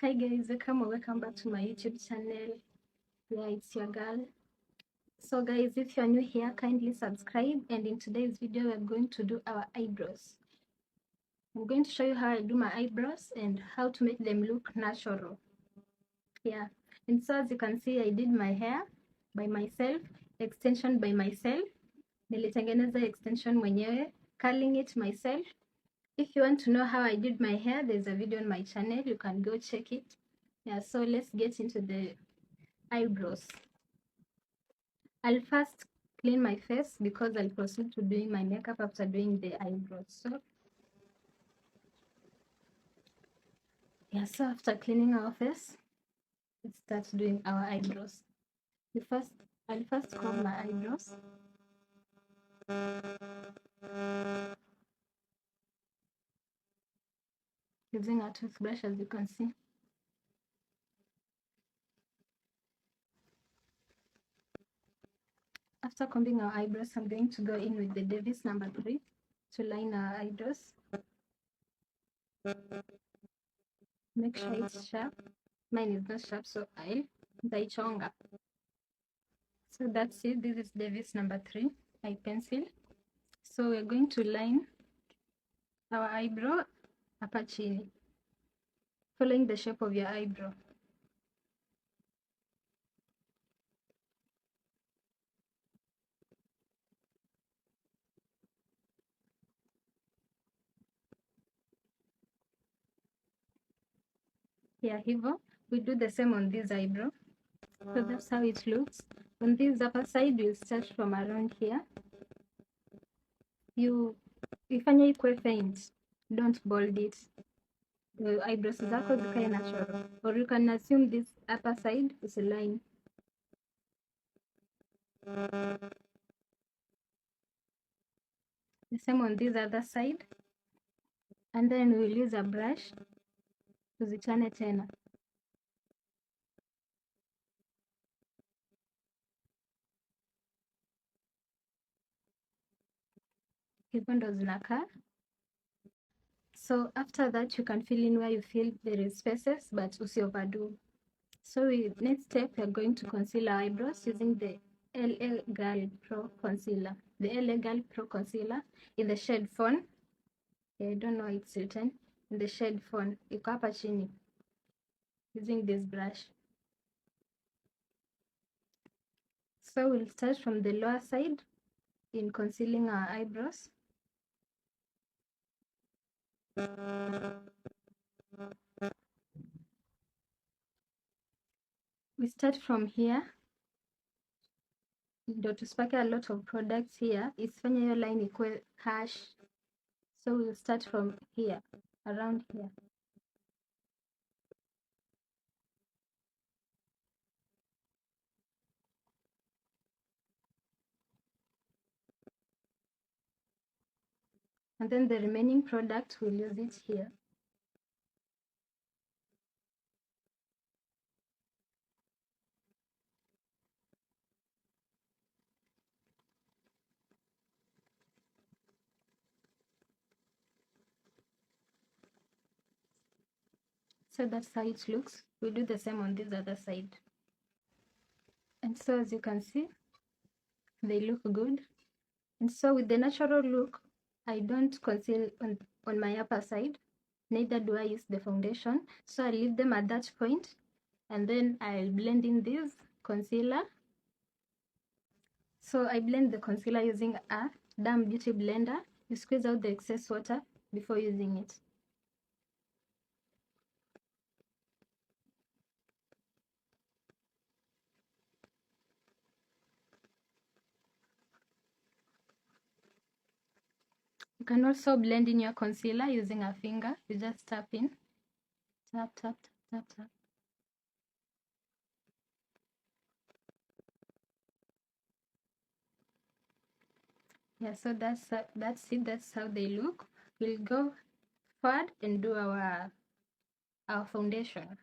Hi guys, welcome back to my YouTube channel. Yeah, it's your girl. So guys, if you're new here, kindly subscribe, and in today's video we're going to do our eyebrows. I'm going to show you how I do my eyebrows and how to make them look natural. Yeah, and so as you can see, I did my hair by myself, extension by myself, nilitengeneza extension mwenyewe, curling it myself. If you want to know how I did my hair, there's a video on my channel, you can go check it. Yeah, so let's get into the eyebrows. I'll first clean my face because I'll proceed to doing my makeup after doing the eyebrows. So yeah, so after cleaning our face, let's start doing our eyebrows. I'll first comb my eyebrows. Using a toothbrush, as you can see. After combing our eyebrows, I'm going to go in with the Davis number 3 to line our eyebrows. Make sure it's sharp. Mine is not sharp, so I'll daichonga. So that's it. This is Davis number 3 eye pencil. So we're going to line our eyebrow hapa chini, following the shape of your eyebrow. Yeah, hivo. We do the same on this eyebrow. So that's how it looks. On this upper side, we'll start from around here. Ifanye ikwe faint, don't bold it. The eyebrows zako zikae natural. Or you can assume this upper side is a line. The same on this other side. And then we'll use a brush tuzichane tena. Hivyo ndo zinakaa. So after that, you can fill in where you feel there is spaces, but usi overdo. So next step, we're going to conceal our eyebrows using the LA Girl Pro Concealer. The LA Girl Pro Concealer in the shade Fawn. I don't know it's written. In the shade Fawn. Iko hapa chini. Using this brush. So we'll start from the lower side in concealing our eyebrows. We start from here. Ndo tusipake a lot of products here. Isifanye hiyo line ikue harsh. So we'll start from here, around here. And then the remaining product, we'll use it here. So that's how it looks. We'll do the same on this other side. And so as you can see, they look good. And so with the natural look, I don't conceal on my upper side. Neither do I use the foundation. So I leave them at that point. And then I'll blend in this concealer. So I blend the concealer using a Damn Beauty blender. You squeeze out the excess water before using it. You can also blend in your concealer using a finger. You just tap in. Tap, tap, tap, tap, tap. Yeah, so that's it. That's how they look. We'll go forward and do our foundation.